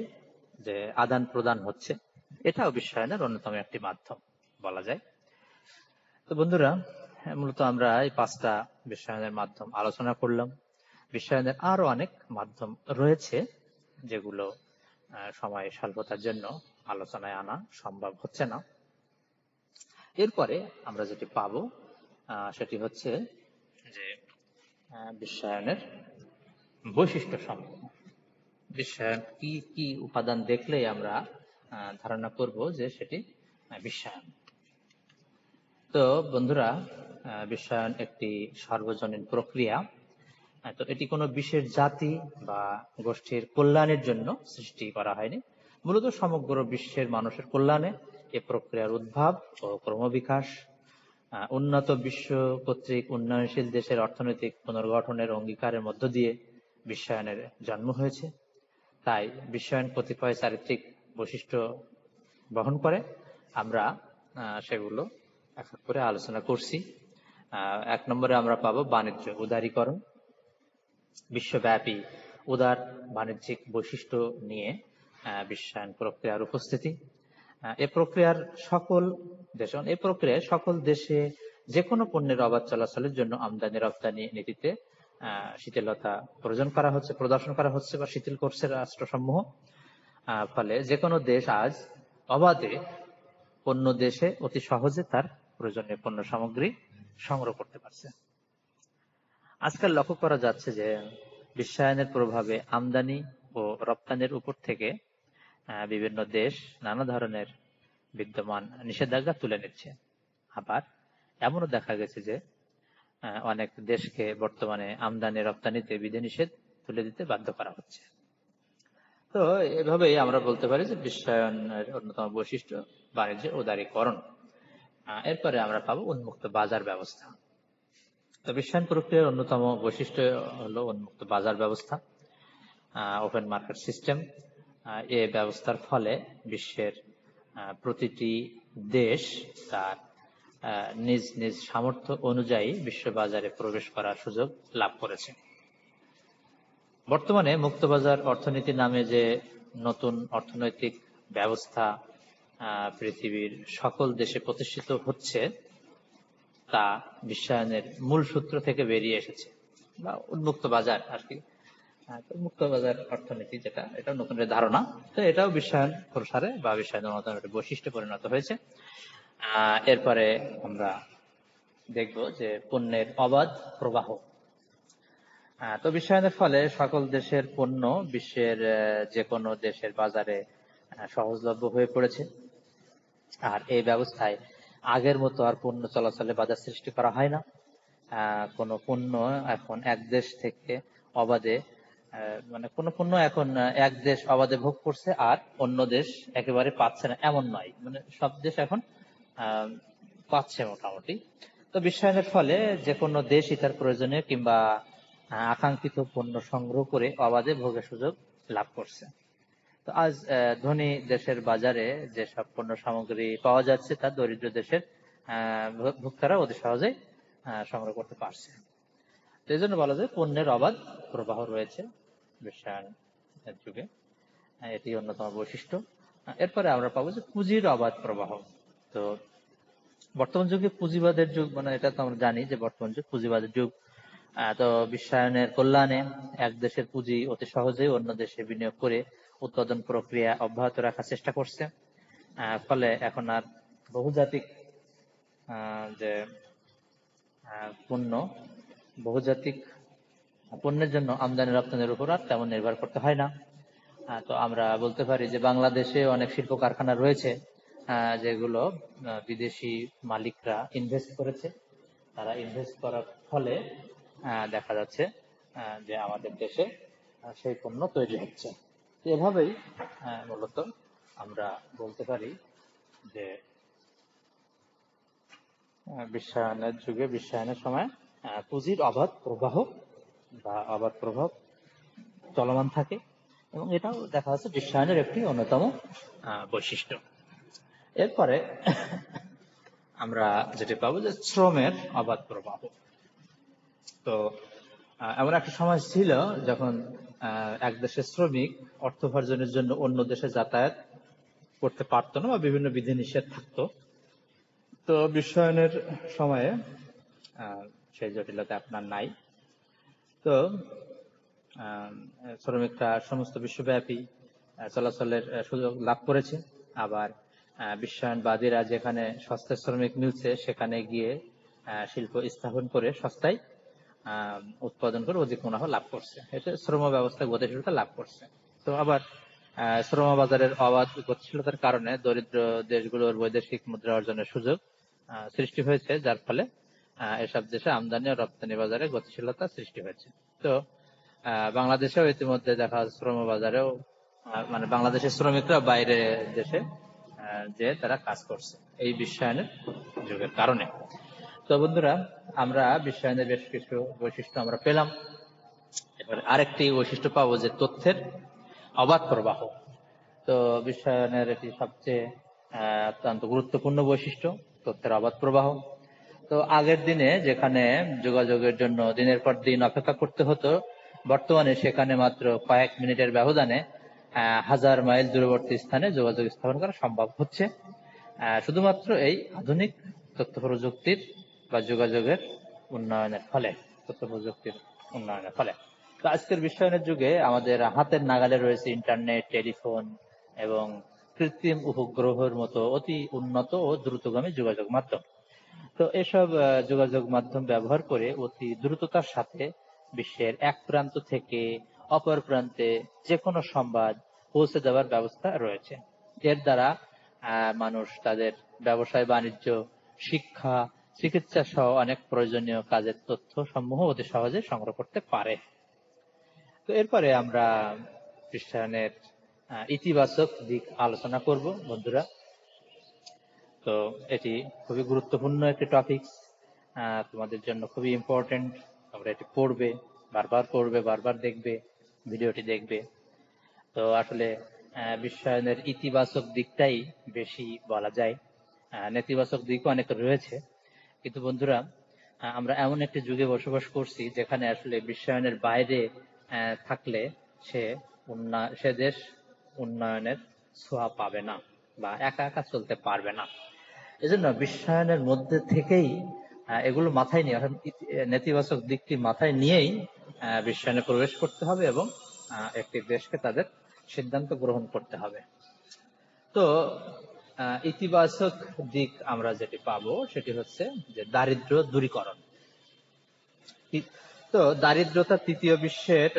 যে আদান প্রদান হচ্ছে, এটাও বিশ্বায়নের অন্যতম একটি মাধ্যম বলা যায়। তো বন্ধুরা, মূলত আমরা এই 5টা বিশ্বায়নের মাধ্যম আলোচনা করলাম। বিশ্বায়নের আরো অনেক মাধ্যম রয়েছে যেগুলো সময় স্বল্পতার জন্য আলোচনায় আনা সম্ভব হচ্ছে না। এরপরে আমরা যেটি পাবো সেটি হচ্ছে যে বিশ্বায়নের বৈশিষ্ট্য সমূহ। বিশ্বায়ন কি কি উপাদান দেখলেই আমরা ধারণা করব যে সেটি বিশ্বায়ন। তো বন্ধুরা, বিশ্বায়ন একটি সার্বজনীন প্রক্রিয়া। তো এটি কোনো বিশেষ জাতি বা গোষ্ঠীর কল্যাণের জন্য সৃষ্টি করা হয়নি, মূলত সমগ্র বিশ্বের মানুষের কল্যাণে এ প্রক্রিয়ার উদ্ভব ও ক্রমবিকাশ। উন্নত বিশ্ব কর্তৃক উন্নয়নশীল দেশের অর্থনৈতিক পুনর্গঠনের অঙ্গীকারের মধ্য দিয়ে বিশ্বায়নের জন্ম হয়েছে। তাই বিশ্বায়ন কতিপয় চারিত্রিক বৈশিষ্ট্য বহন করে। আমরা সেগুলো এক এক করে আলোচনা করছি। 1 নম্বরে আমরা পাবো বাণিজ্য উদারীকরণ। বিশ্বব্যাপী উদার বাণিজ্যিক বৈশিষ্ট্য নিয়ে বিশ্বায়ন প্রক্রিয়ার উপস্থিতি। এই প্রক্রিয়ায় সকল দেশে যে কোনো পণ্যের অবাধ চলাচলের জন্য আমদানি রপ্তানি নীতিতে শিথিলতা প্রদর্শন করা হচ্ছে বা শিথিল করছে রাষ্ট্রসমূহ। ফলে যে কোনো দেশ আজ অবাধে অন্য দেশে অতি সহজে তার প্রয়োজনীয় পণ্য সামগ্রী সংগ্রহ করতে পারছে। আজকাল লক্ষ্য করা যাচ্ছে যে বিশ্বায়নের প্রভাবে আমদানি ও রপ্তানির উপর থেকে বিভিন্ন দেশ নানা ধরনের বিদ্যমান নিষেধাজ্ঞা তুলে নিচ্ছে। আবার এমনও দেখা গেছে যে অনেক দেশকে বর্তমানে আমদানি রপ্তানিতে বিধিনিষেধ তুলে দিতে বাধ্য করা হচ্ছে। তো এভাবেই আমরা বলতে পারি যে বিশ্বায়নের অন্যতম বৈশিষ্ট্য বাণিজ্যের উদারীকরণ। এরপরে আমরা পাবো উন্মুক্ত বাজার ব্যবস্থা। তো বিশ্বায়ন প্রক্রিয়ার অন্যতম বৈশিষ্ট্য হলো উন্মুক্ত বাজার ব্যবস্থা। Open market system. এই ব্যবস্থার ফলে বিশ্বের প্রতিটি দেশ তার নিজ নিজ সামর্থ্য অনুযায়ী বিশ্ববাজারে প্রবেশ করার সুযোগ লাভ করেছে। বর্তমানে মুক্তবাজার অর্থনীতি নামে যে নতুন অর্থনৈতিক ব্যবস্থা পৃথিবীর সকল দেশে প্রতিষ্ঠিত হচ্ছে, তা বিশ্বায়নের মূল সূত্র থেকে বেরিয়ে এসেছে, বা উন্মুক্ত বাজার আর কি। মুক্ত বাজার অর্থনীতি যেটা, এটা নতুন ধারণা। তো এটাও বিশ্বায়ন প্রসারে বা বিশ্বায়নের নতুন একটা বৈশিষ্ট্যে পরিণত হয়েছে। এরপরে আমরা দেখব যে পণ্যের অবাধ প্রবাহ। তো বিশ্বায়নের ফলে সকল দেশের পণ্য বিশ্বের যে কোনো দেশের বাজারে সহজলভ্য হয়ে পড়েছে। আর এই ব্যবস্থায় আগের মতো আর পণ্য চলাচলে বাধা সৃষ্টি করা হয় না। কোনো পণ্য এখন এক দেশ থেকে অবাধে, মানে কোনো পণ্য এখন এক দেশ অবাধে ভোগ করছে আর অন্য দেশ একেবারে পাচ্ছে না এমন নয়, মানে সব দেশ এখন পাচ্ছে মোটামুটি। তো বিশ্বায়নের ফলে যে কোনো দেশই তার প্রয়োজনীয় কিংবা আকাঙ্ক্ষিত পণ্য সংগ্রহ করে অবাধে ভোগের সুযোগ লাভ করছে। তো আজ ধনী দেশের বাজারে যেসব পণ্য সামগ্রী পাওয়া যাচ্ছে তা দরিদ্র দেশের ভোক্তারা অতি সহজেই সংগ্রহ করতে পারছে। তো এই জন্য বলা যায় পণ্যের অবাধ প্রবাহ রয়েছে বিশ্বায়নের যুগে, এটি অন্যতম বৈশিষ্ট্য। এরপরে আমরা পাবো যে পুঁজির অবাধ প্রবাহ। তো বর্তমান যুগে পুঁজিবাদের যুগ, মানে এটা তো আমরা জানি যে বর্তমান যুগ পুঁজিবাদের যুগ। তো বিশ্বায়নের কল্যাণে এক দেশের পুঁজি অতি সহজেই অন্য দেশে বিনিয়োগ করে উৎপাদন প্রক্রিয়া অব্যাহত রাখার চেষ্টা করছে। ফলে এখন আর বহুজাতিক যে পণ্য, বহুজাতিক পণ্যের জন্য আমদানি রপ্তানির উপর আর তেমন নির্ভর করতে হয় না। তো আমরা বলতে পারি যে বাংলাদেশে অনেক শিল্প কারখানা রয়েছে যেগুলো বিদেশি মালিকরা ইনভেস্ট করেছে। তারা ইনভেস্ট করার ফলে দেখা যাচ্ছে যে আমাদের দেশে সেই পণ্য তৈরি হচ্ছে। এভাবেই মূলত আমরা বলতে পারি যে বিশ্বায়নের যুগে, বিশ্বায়নের সময় পুঁজির অবাধ প্রবাহ বা অবাধ প্রভাব চলমান থাকে, এবং এটাও দেখা যাচ্ছে বিশ্বায়নের একটি অন্যতম বৈশিষ্ট্য। এরপরে আমরা যেটা পাবো যে শ্রমের অবাধ প্রবাহ। তো এমন একটা সময় ছিল যখন এক দেশের শ্রমিক অর্থ উপার্জনের জন্য অন্য দেশে যাতায়াত করতে পারতো না বা বিভিন্ন বিধিনিষেধ থাকতো। তো বিশ্বায়নের সময়ে সেই জটিলতা আপনার নাই। তো শ্রমিকরা সমস্ত বিশ্বব্যাপী চলাচলের সুযোগ লাভ করেছে। আবার বিশ্বায়নবাদীরা যেখানে সস্তায় শ্রমিক মিলছে সেখানে গিয়ে শিল্প স্থাপন করে সস্তায় উৎপাদন করে অধিক মুনাফা লাভ করছে। এতে শ্রম ব্যবস্থা গতিশীলতা লাভ করছে। তো আবার শ্রম বাজারের অবাধ গতিশীলতার কারণে দরিদ্র দেশগুলোর বৈদেশিক মুদ্রা অর্জনের সুযোগ সৃষ্টি হয়েছে, যার ফলে এসব দেশে আমদানি ও রপ্তানি বাজারে গতিশীলতা সৃষ্টি হয়েছে। তো বাংলাদেশেও ইতিমধ্যে দেখা যাচ্ছে শ্রম বাজারেও, মানে বাংলাদেশের শ্রমিকরা বাইরে দেশে যে তারা কাজ করছে এই বিশ্বায়নের যুগের কারণে। তো বন্ধুরা, আমরা বিশ্বায়নের বেশ কিছু বৈশিষ্ট্য আমরা পেলাম। এবার আরেকটি বৈশিষ্ট্য পাবো যে তথ্যের অবাধ প্রবাহ। তো বিশ্বায়নের এটি সবচেয়ে অত্যন্ত গুরুত্বপূর্ণ বৈশিষ্ট্য, তথ্যের অবাধ প্রবাহ। তো আগের দিনে যেখানে যোগাযোগের জন্য দিনের পর দিন অপেক্ষা করতে হতো, বর্তমানে সেখানে মাত্র কয়েক মিনিটের ব্যবধানে হাজার মাইল দূরবর্তী স্থানে যোগাযোগ স্থাপন করা সম্ভব হচ্ছে, শুধুমাত্র এই আধুনিক তথ্য প্রযুক্তির বা যোগাযোগের উন্নয়নের ফলে, তথ্য প্রযুক্তির উন্নয়নের ফলে। তো আজকের বিশ্বায়নের যুগে আমাদের হাতের নাগালে রয়েছে ইন্টারনেট, টেলিফোন এবং কৃত্রিম উপগ্রহের মতো অতি উন্নত ও দ্রুতগামী যোগাযোগ মাধ্যম। তো এসব যোগাযোগ মাধ্যম ব্যবহার করে অতি দ্রুততার সাথে বিশ্বের এক প্রান্ত থেকে অপর প্রান্তে যে কোনো সংবাদ পৌঁছে দেওয়ার ব্যবস্থা রয়েছে। এর দ্বারা মানুষ তাদের ব্যবসায়, বাণিজ্য, শিক্ষা, চিকিৎসা সহ অনেক প্রয়োজনীয় কাজের তথ্য সমূহ অতি সহজে সংগ্রহ করতে পারে। তো এরপরে আমরা বিশ্বায়নের ইতিবাচক দিক আলোচনা করব বন্ধুরা। তো এটি খুবই গুরুত্বপূর্ণ একটি টপিক, তোমাদের জন্য খুবই ইম্পর্টেন্ট। তোমরা এটি পড়বে, বারবার পড়বে, বারবার দেখবে, ভিডিওটি দেখবে। তো আসলে বিশ্বায়নের ইতিবাচক দিকটাই বেশি বলা যায়, নেতিবাচক দিকও অনেক রয়েছে। কিন্তু বন্ধুরা, আমরা এমন একটি যুগে বসবাস করছি যেখানে আসলে বিশ্বায়নের বাইরে থাকলে সে দেশ উন্নয়নের ছোঁয়া পাবে না বা একা একা চলতে পারবে না। এজন্য বিশ্বায়নের মধ্যে থেকেই এগুলো মাথায় নিয়ে, অর্থাৎ নেতিবাচক দিকটি মাথায় নিয়েই বিশ্বায়নে প্রবেশ করতে হবে এবং একটি দেশকে তাদের সিদ্ধান্ত গ্রহণ করতে হবে। তো ইতিবাচক দিক আমরা যেটি পাবো সেটি হচ্ছে যে দারিদ্র দূরীকরণ। তো দারিদ্রতা তৃতীয় বিশ্বের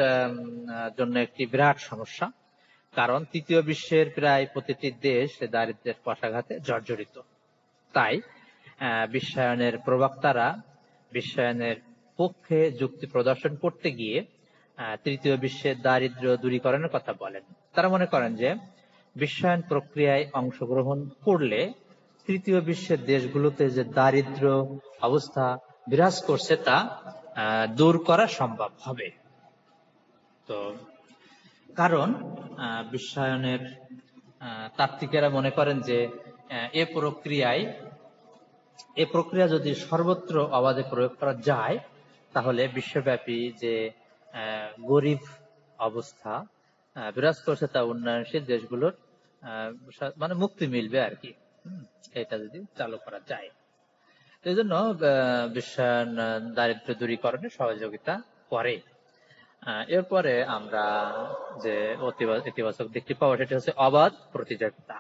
জন্য একটি বিরাট সমস্যা, কারণ তৃতীয় বিশ্বের প্রায় প্রতিটি দেশ দারিদ্র্যের পশাঘাতে জর্জরিত। তাই বিশ্বায়নের প্রবক্তারা বিশ্বায়নের পক্ষে যুক্তি প্রদর্শন করতে গিয়ে তৃতীয় বিশ্বের দারিদ্র দূরীকরণের কথা বলেন। তারা মনে করেন যে বিশ্বায়ন প্রক্রিয়ায় অংশগ্রহণ করলে তৃতীয় বিশ্বের দেশগুলোতে যে দারিদ্র অবস্থা বিরাজ করছে তা দূর করা সম্ভব হবে। তো কারণ বিশ্বায়নের তাত্ত্বিকেরা মনে করেন যে এ প্রক্রিয়া যদি সর্বত্র অবাধে প্রয়োগ করা যায় তাহলে বিশ্বব্যাপী যে গরিব অবস্থা বিরাজ করছে তা উন্নয়নশীল দেশগুলোর মানে মুক্তি মিলবে আর কি, এটা যদি চালু করা যায়। এই জন্য বিশ্বায়ন দারিদ্র দূরীকরণে সহযোগিতা করে। এরপরে আমরা যে ইতিবাচক দিকটি পাবো সেটি হচ্ছে অবাধ প্রতিযোগিতা।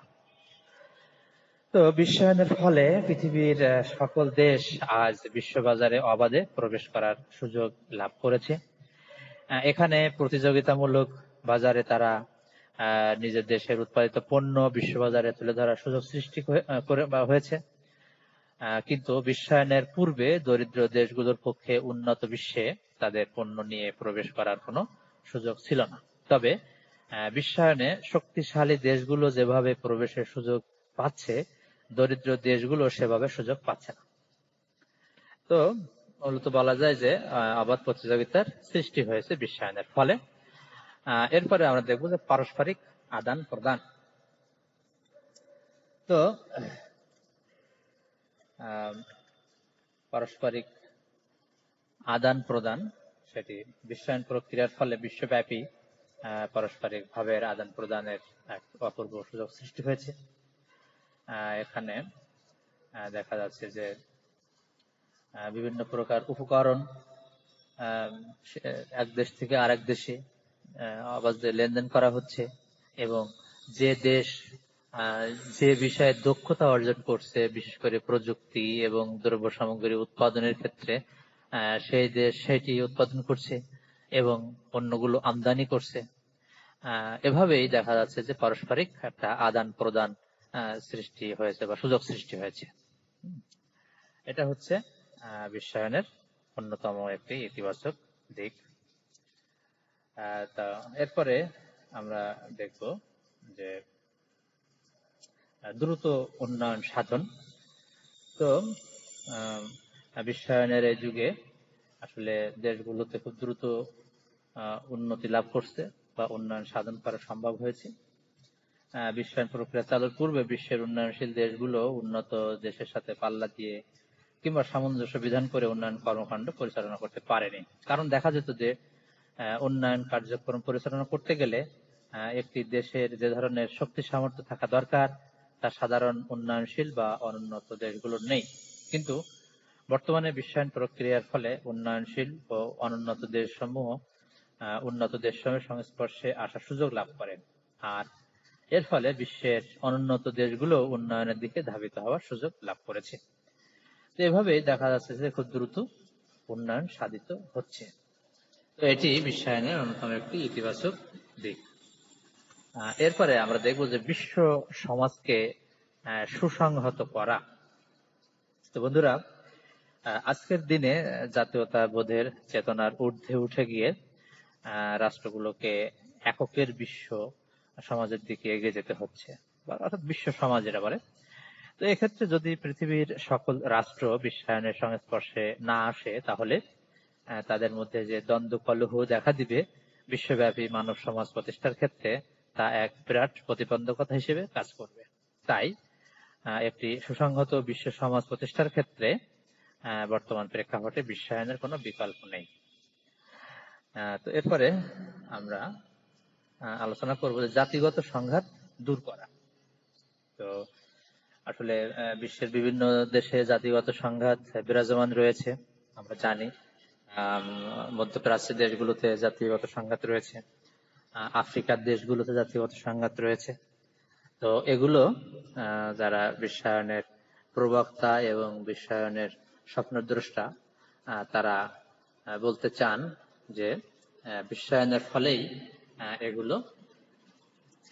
তো বিশ্বায়নের ফলে পৃথিবীর সকল দেশ আজ বিশ্ববাজারে অবাধে প্রবেশ করার সুযোগ লাভ করেছে। এখানে প্রতিযোগিতামূলক বাজারে তারা নিজের দেশের উৎপাদিত পণ্য বিশ্ববাজারে তুলে ধরার সুযোগ সৃষ্টি হয়েছে। কিন্তু বিশ্বায়নের পূর্বে দরিদ্র দেশগুলোর পক্ষে উন্নত বিশ্বে তাদের পণ্য নিয়ে প্রবেশ করার কোনো সুযোগ ছিল না। তবে বিশ্বায়নে শক্তিশালী দেশগুলো যেভাবে প্রবেশের সুযোগ পাচ্ছে, দরিদ্র দেশগুলো সেভাবে সুযোগ পাচ্ছে না। তো মূলত বলা যায় যে অবাধ প্রতিযোগিতার সৃষ্টি হয়েছে বিশ্বায়নের ফলে। এরপরে আমরা দেখব যে পারস্পরিক আদান প্রদান। তো পারস্পরিক আদান প্রদান সেটি বিশ্বায়ন প্রক্রিয়ার ফলে বিশ্বব্যাপী পারস্পরিক ভাবের আদান প্রদানের এক অপূর্ব সুযোগ সৃষ্টি হয়েছে। এখানে দেখা যাচ্ছে যে বিভিন্ন প্রকার উপকরণ এক দেশ থেকে আরেক দেশে অবাধে লেনদেন করা হচ্ছে এবং যে দেশ যে বিষয়ে দক্ষতা অর্জন করছে, বিশেষ করে প্রযুক্তি এবং দ্রব্য সামগ্রী উৎপাদনের ক্ষেত্রে, সেই দেশ সেটি উৎপাদন করছে এবং পণ্যগুলো আমদানি করছে। এভাবেই দেখা যাচ্ছে যে পারস্পরিক একটা আদান প্রদান সৃষ্টি হয়েছে বা সুযোগ সৃষ্টি হয়েছে। এটা হচ্ছে বিশ্বায়নের অন্যতম একটি ইতিবাচক দিক। তা এরপরে আমরা দেখব যে দ্রুত উন্নয়ন সাধন। তো বিশ্বায়নের এই যুগে আসলে দেশগুলোতে খুব দ্রুত উন্নতি লাভ করছে বা উন্নয়ন সাধন করা সম্ভব হয়েছে। বিশ্বায়ন প্রক্রিয়া চালুর পূর্বে বিশ্বের উন্নয়নশীল দেশগুলো উন্নত দেশের সাথে পাল্লা দিয়ে কিংবা সামঞ্জস্য বিধান করে উন্নয়ন কর্মকাণ্ড পরিচালনা করতে পারেনি। কারণ দেখা যেত যে উন্নয়ন কার্যক্রম পরিচালনা করতে গেলে একটি দেশের যে ধরনের শক্তি সামর্থ্য থাকা দরকার তা সাধারণ উন্নয়নশীল বা অনুন্নত দেশগুলোর নেই। কিন্তু বর্তমানে বিশ্বায়ন প্রক্রিয়ার ফলে উন্নয়নশীল ও অনুন্নত দেশসমূহ উন্নত দেশসমূহের সংস্পর্শে আসার সুযোগ লাভ করে, আর এর ফলে বিশ্বের অনুন্নত দেশগুলো উন্নয়নের দিকে ধাবিত হওয়ার সুযোগ লাভ করেছে। তো এভাবেই দেখা যাচ্ছে যে খুব দ্রুত উন্নয়ন সাধিত হচ্ছে। তো এটি বিশ্বায়নের অন্যতম একটি ইতিবাচক দিক। এরপরে আমরা দেখব যে বিশ্ব সমাজকে সুসংহত করা। তো বন্ধুরা, আজকের দিনে জাতীয়তা বোধের চেতনার ঊর্ধ্বে উঠে গিয়ে রাষ্ট্রগুলোকে এককের বিশ্ব সমাজের দিকে এগিয়ে যেতে হচ্ছে, অর্থাৎ বিশ্ব সমাজ যেটা বলে। তো এক্ষেত্রে যদি পৃথিবীর সকল রাষ্ট্র বিশ্বায়নের সংস্পর্শে না আসে তাহলে তাদের মধ্যে যে দ্বন্দ্ব কলহ দেখা দিবে বিশ্বব্যাপী মানব সমাজ প্রতিষ্ঠার ক্ষেত্রে তা এক বিরাট প্রতিবন্ধকতা হিসেবে কাজ করবে। তাই একটি সুসংহত বিশ্ব সমাজ প্রতিষ্ঠার ক্ষেত্রে বর্তমান প্রেক্ষাপটে বিশ্বায়নের কোনো বিকল্প নেই। তো এরপরে আমরা আলোচনা করব যে জাতিগত সংঘাত দূর করা। তো আসলে বিশ্বের বিভিন্ন দেশে জাতিগত সংঘাত বিরাজমান রয়েছে, আমরা জানি। মধ্যপ্রাচ্যের দেশগুলোতে জাতিগত সংঘাত রয়েছে, আফ্রিকার দেশগুলোতে জাতিগত সংঘাত রয়েছে। তো এগুলো যারা বিশ্বায়নের প্রবক্তা এবং বিশ্বায়নের স্বপ্নদ্রষ্টা, তারা বলতে চান যে বিশ্বায়নের ফলেই এগুলো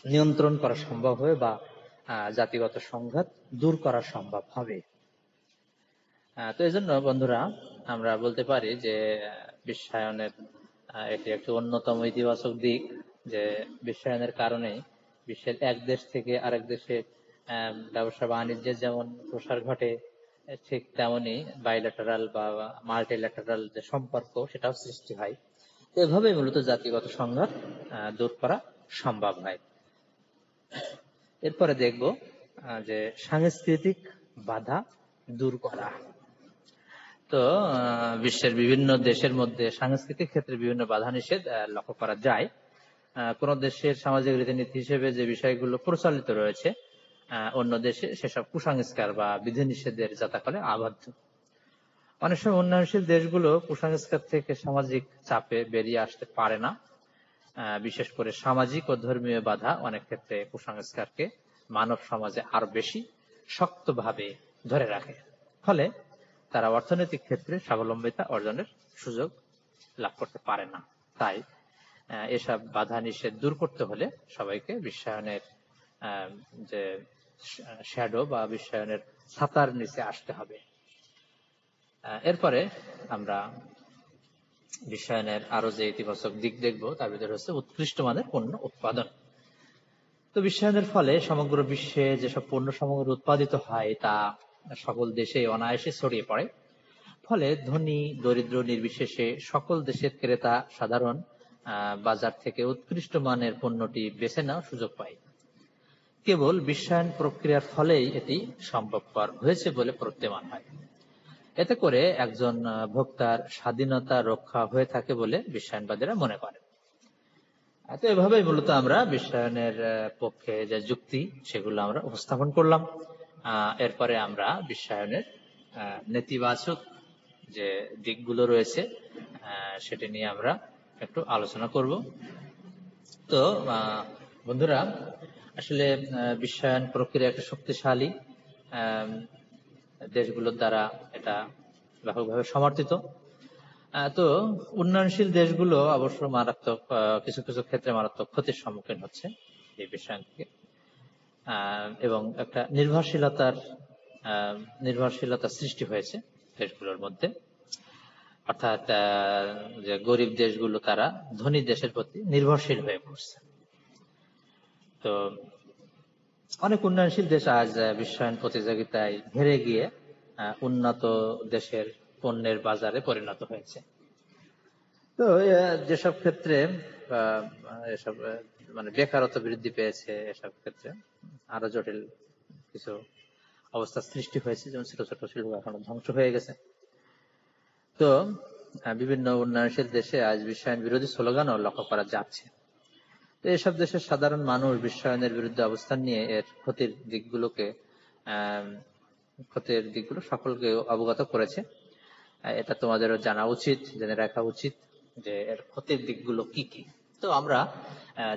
নিয়ন্ত্রণ করা সম্ভব হবে বা জাতিগত সংঘাত দূর করা সম্ভব হবে। তো এই জন্য বন্ধুরা আমরা বলতে পারি যে বিশ্বায়নের এটি একটি অন্যতম ইতিবাচক দিক, যে বিশ্বায়নের কারণে বিশ্বের এক দেশ থেকে আরেক দেশে ব্যবসা বাণিজ্যের যেমন প্রসার ঘটে, ঠিক তেমনি বাইল্যাটারাল বা মাল্টিল্যাটারাল যে সম্পর্ক সেটাও সৃষ্টি হয়। এভাবে মূলত জাতিগত সংঘাত দূর করা সম্ভব হয়। এরপরে দেখব যে সাংস্কৃতিক বাধা দূর করা। তো বিশ্বের বিভিন্ন দেশের মধ্যে সাংস্কৃতিক ক্ষেত্রে বিভিন্ন বাধা নিষেধ লক্ষ্য করা যায়। কোন দেশের সামাজিক রীতিনীতি হিসেবে যে বিষয়গুলো প্রচলিত রয়েছে, অন্য দেশে সেসব কুসংস্কার বা বিধিনিষেধের জাতাকলে আবদ্ধ। অনেক সময় উন্নয়নশীল দেশগুলো কুসংস্কার থেকে সামাজিক চাপে বেরিয়ে আসতে পারে না। বিশেষ করে সামাজিক ও ধর্মীয় বাধা অনেক ক্ষেত্রে কুসংস্কারকে মানব সমাজে আরো বেশি শক্তভাবে ধরে রাখে, ফলে তারা অর্থনৈতিক ক্ষেত্রে স্বাবলম্বিতা অর্জনের সুযোগ লাভ করতে পারে না। তাই এসব বাধা নিষেধ দূর করতে হলে সবাইকে বিশ্বায়নের যে শ্যাডো বা বিশ্বায়নের ছাতার নিচে আসতে হবে। এরপরে আমরা বিশ্বায়নের আরো যে ইতিবাচক দিক দেখব, তার ভিতরে হচ্ছে উৎকৃষ্ট মানের পণ্য উৎপাদন। তো বিশ্বায়নের ফলে সমগ্র বিশ্বে যেসব পণ্য সামগ্রী উৎপাদিত হয় তা সকল দেশে অনায়াসে ছড়িয়ে পড়ে। ফলে ধনী দরিদ্র নির্বিশেষে সকল দেশের ক্রেতা সাধারণ বাজার থেকে উৎকৃষ্ট মানের পণ্যটি বেছে নেওয়ার সুযোগ পায়। কেবল বিশ্বায়ন প্রক্রিয়ার ফলেই এটি সম্ভবপর হয়েছে বলে প্রতীয়মান হয়। এতে করে একজন ভোক্তার স্বাধীনতা রক্ষা হয়ে থাকে বলে বিশ্বায়নবাদীরা মনে করেন। তো এভাবেই মূলত আমরা বিশ্বায়নের পক্ষে যে যুক্তি সেগুলো আমরা উপস্থাপন করলাম। এরপরে আমরা বিশ্বায়নের নেতিবাচক যে দিকগুলো রয়েছে সেটা নিয়ে আমরা একটু আলোচনা করব। তো বন্ধুরা, আসলে বিশ্বায়ন প্রক্রিয়া একটা শক্তিশালী, দেশগুলোর দ্বারা এটা ব্যাপকভাবে সমর্থিত। তো উন্নয়নশীল দেশগুলো অবশ্য মারাত্মক কিছু কিছু ক্ষেত্রে মারাত্মক ক্ষতির সম্মুখীন হচ্ছে এই বিশ্বায়ন থেকে, এবং একটা নির্ভরশীলতার সৃষ্টি হয়েছে দেশগুলোর মধ্যে। অর্থাৎ যে গরিব দেশগুলো তারা ধনী দেশের প্রতি নির্ভরশীল হয়ে পড়ছে। তো অনেক উন্নয়নশীল দেশ আজ বিশ্বায়ন প্রতিযোগিতায় হেরে গিয়ে উন্নত দেশের পণ্যের বাজারে পরিণত হয়েছে। তো যেসব ক্ষেত্রে এসব মানে বেকারত্ব বৃদ্ধি পেয়েছে, এসব ক্ষেত্রে আরো জটিল কিছু অবস্থা সৃষ্টি হয়েছে, যেমন ছোট ছোট শিল্প এখনো ধ্বংস হয়ে গেছে। তো বিভিন্ন উন্নয়নশীল দেশে আজ বিশ্বায়ন বিরোধী স্লোগানও লক্ষ্য করা যাচ্ছে। তো এসব দেশের সাধারণ মানুষ বিশ্বায়নের বিরুদ্ধে অবস্থান নিয়ে এর ক্ষতির দিকগুলো সকলকে অবগত করেছে। এটা তোমাদেরও জানা উচিত, জেনে রাখা উচিত যে এর ক্ষতির দিকগুলো কি কি। তো আমরা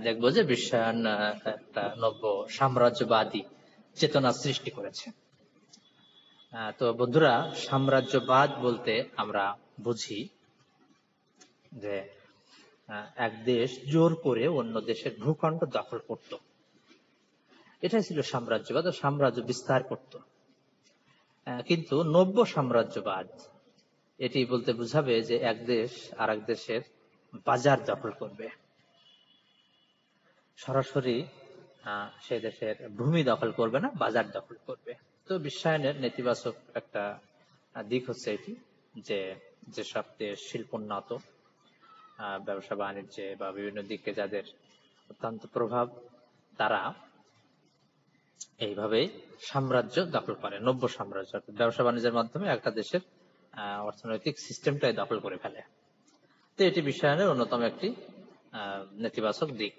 দেখবো যে বিশ্বায়ন একটা নব্য সাম্রাজ্যবাদী চেতনা সৃষ্টি করেছে। তো বন্ধুরা, সাম্রাজ্যবাদ বলতে আমরা বুঝি যে এক দেশ জোর করে অন্য দেশের ভূখণ্ড দখল করত, এটাই ছিল সাম্রাজ্যবাদ, ও সাম্রাজ্য বিস্তার করত। কিন্তু নব্য সাম্রাজ্যবাদ এটি বলতে বুঝাবে যে এক দেশ আর এক দেশের বাজার দখল করবে, সরাসরি সে দেশের ভূমি দখল করবে না, বাজার দখল করবে। তো বিশ্বায়নের নেতিবাচক একটা দিক হচ্ছে এটি, যে যেসব দেশ শিল্পোন্নত ব্যবসা বাণিজ্যে বা বিভিন্ন দিকে যাদের অত্যন্ত প্রভাব, তারা এইভাবেই সাম্রাজ্য দখল করে, নব্য সাম্রাজ্য, অর্থাৎ ব্যবসা বাণিজ্যের মাধ্যমে একটা দেশের অর্থনৈতিক সিস্টেমটাই দখল করে ফেলে। তো এটি বিশ্বায়নের অন্যতম একটি নেতিবাচক দিক।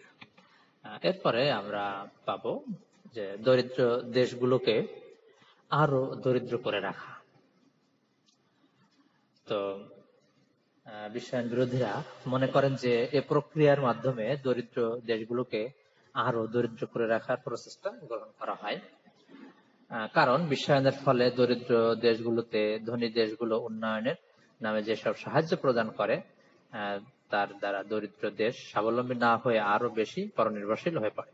এরপরে আমরা পাবো যে দরিদ্র দেশগুলোকে আরো দরিদ্র করে রাখা। তো বিশ্বায়ন বিরোধীরা মনে করেন যে এ প্রক্রিয়ার মাধ্যমে দরিদ্র দেশগুলোকে আরো দরিদ্র করে রাখার প্রচেষ্টা গ্রহণ করা হয়। কারণ বিশ্বায়নের ফলে দরিদ্র দেশগুলোতে ধনী দেশগুলো উন্নয়নের নামে যেসব সাহায্য প্রদান করে, তার দ্বারা দরিদ্র দেশ স্বাবলম্বী না হয়ে আরো বেশি পরনির্ভরশীল হয়ে পড়ে।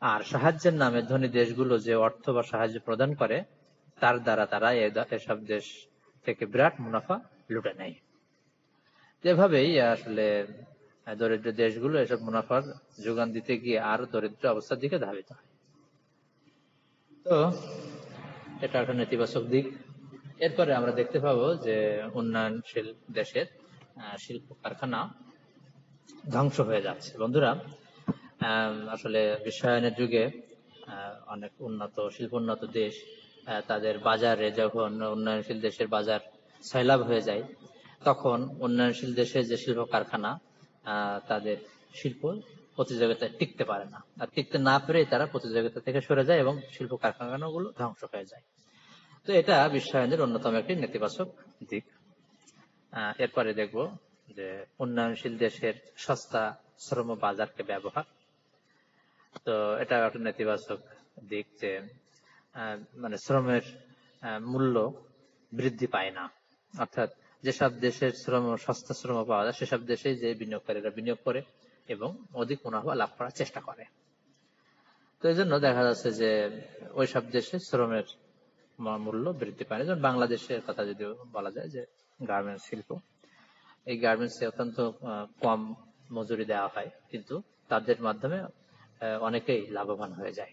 আর সাহায্যের নামে ধনী দেশগুলো যে অর্থ বা সাহায্য প্রদান করে, তার দ্বারা তারা এসব দেশ থেকে বিরাট মুনাফা লুটে নেয়। এভাবেই আসলে দরিদ্র দেশগুলো এসব মুনাফার যোগান দিতে গিয়ে আরো দরিদ্র অবস্থার দিকে ধাবিত হয়। তো এটা একটা নেতিবাচক দিক। এরপরে আমরা দেখতে পাবো যে উন্নয়নশীল দেশের শিল্প কারখানা ধ্বংস হয়ে যাচ্ছে। বন্ধুরা, আসলে বিশ্বায়নের যুগে অনেক উন্নত শিল্পোন্নত দেশ তাদের বাজারে যখন উন্নয়নশীল দেশের বাজার সয়লাব হয়ে যায়, তখন উন্নয়নশীল দেশের যে শিল্প কারখানা তাদের শিল্প প্রতিযোগিতায় টিকতে পারে না, আর টিকতে না পেরে তারা প্রতিযোগিতা থেকে সরে যায় এবং শিল্প কারখানাগুলো ধ্বংস হয়ে যায়। তো এটা বিশ্বায়নের অন্যতম একটি নেতিবাচক দিক। এরপরে দেখব যে উন্নয়নশীল দেশের সস্তা শ্রম বাজারকে ব্যবহার। তো এটা একটা নেতিবাচক দিক যে মানে শ্রমের মূল্য বৃদ্ধি পায় না, অর্থাৎ যেসব দেশের সস্তা শ্রম পাওয়া যায় সেসব দেশে যে বিনিয়োগকারীরা বিনিয়োগ করে এবং অধিক মুনাফা লাভ করার চেষ্টা করে। তো এই জন্য দেখা যাচ্ছে যে ওই সব দেশে শ্রমের মূল্য বৃদ্ধি পায় না। যেমন বাংলাদেশের কথা যদি বলা যায়, যে গার্মেন্টস শিল্প, এই গার্মেন্টসে অত্যন্ত কম মজুরি দেওয়া হয়, কিন্তু তাদের মাধ্যমে অনেকেই লাভবান হয়ে যায়।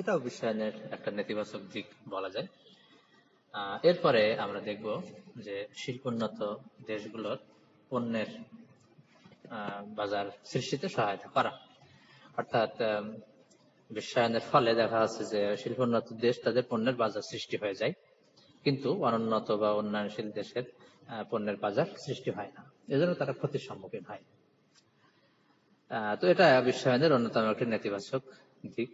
এটাও বিশ্বায়নের একটা নেতিবাচক দিক বলা যায়। এরপরে আমরা দেখব যে শিল্পোন্নত দেশগুলোর পণ্যের বাজার সৃষ্টিতে সহায়তা করা, অর্থাৎ বিশ্বায়নের ফলে দেখা যাচ্ছে যে শিল্পোন্নত দেশ তাদের পণ্যের বাজার সৃষ্টি হয়ে যায়, কিন্তু অনুন্নত বা উন্নয়নশীল দেশের পণ্যের বাজার সৃষ্টি হয় না, এজন্য তারা ক্ষতির সম্মুখীন হয়। তো এটা বিশ্বায়নের অন্যতম একটি নেতিবাচক দিক।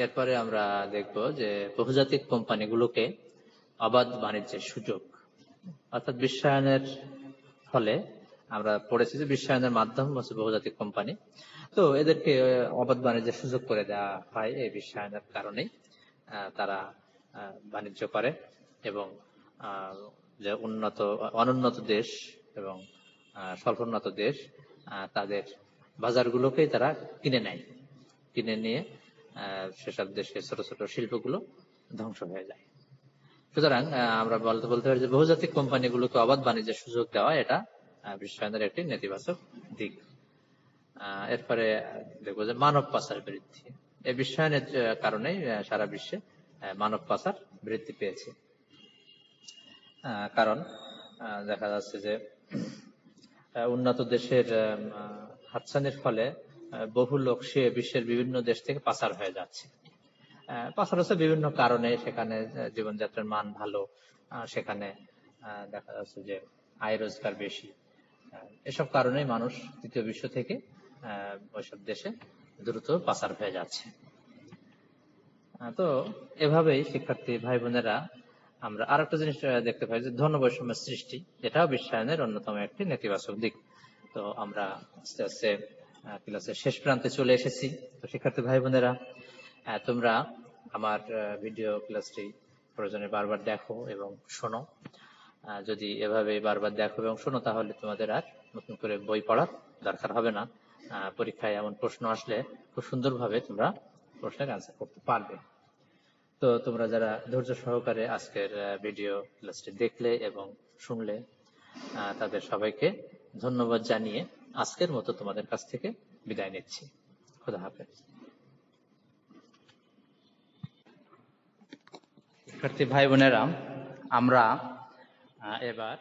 এরপরে আমরা দেখব যে বহুজাতিক কোম্পানিগুলোকে অবাধ বাণিজ্যের সুযোগ, অর্থাৎ বিশ্বায়নের ফলে আমরা পড়েছি যে বিশ্বায়নের মাধ্যম হচ্ছে বহুজাতিক কোম্পানি। তো এদেরকে অবাধ বাণিজ্যের সুযোগ করে দেওয়া হয় এই বিশ্বায়নের কারণেই। তারা বাণিজ্য করে এবং যে অনুন্নত দেশ এবং স্বল্পোন্নত দেশ তাদের বাজারগুলোকেই তারা কিনে নেয়, কিনে নিয়ে সেসব দেশের ছোট ছোট শিল্পগুলো ধ্বংস হয়ে যায়। সুতরাং আমরা বলতে পারি যে বহুজাতিক কোম্পানিগুলোকে অবাধ বাণিজ্যের সুযোগ দেওয়া এটা বিশ্বায়নের একটি নেতিবাচক দিক। এরপরে দেখবো যে মানব পাচার বৃদ্ধি। এই বিশ্বায়নের কারণেই সারা বিশ্বে মানব পাচার বৃদ্ধি পেয়েছে। কারণ দেখা যাচ্ছে যে উন্নত দেশের হাতছানির ফলে বহু লোক সে বিশ্বের বিভিন্ন দেশ থেকে পাচার হয়ে যাচ্ছে। পাচার হচ্ছে বিভিন্ন কারণে, সেখানে জীবনযাত্রার মান ভালো, সেখানে দেখা যাচ্ছে যে আয় রোজগার বেশি, এসব কারণেই মানুষ তৃতীয় বিশ্ব থেকে ওইসব দেশে দ্রুত পাচার হয়ে যাচ্ছে। তো এভাবেই শিক্ষার্থী ভাই বোনেরা আমরা আরেকটা জিনিস দেখতে পাই যে ধন বৈষম্যের সৃষ্টি, এটাও বিশ্বায়নের অন্যতম একটি নেতিবাচক দিক। তো আমরা আস্তে আস্তে ক্লাসের শেষ প্রান্তে চলে এসেছি। তো শিক্ষার্থী ভাই বোনেরা, তোমরা আমার ভিডিও ক্লাসটি প্রয়োজনে বারবার দেখো এবং শোনো। যদি এভাবে বারবার দেখো এবং শোনো, তাহলে তোমাদের আর নতুন করে বই পড়ার দরকার হবে না। পরীক্ষায় এমন প্রশ্ন আসলে খুব সুন্দরভাবে তোমরা প্রশ্নের অ্যান্সার করতে পারবে। তো তোমরা যারা ধৈর্য সহকারে আজকের ভিডিও ক্লাসটি দেখলে এবং শুনলে, তাদের সবাইকে ধন্যবাদ জানিয়ে আজকের মতো তোমাদের কাছ থেকে বিদায় নিচ্ছি। খোদা হাফেজ। শিক্ষার্থী ভাই বোনেরা, আমরা এবার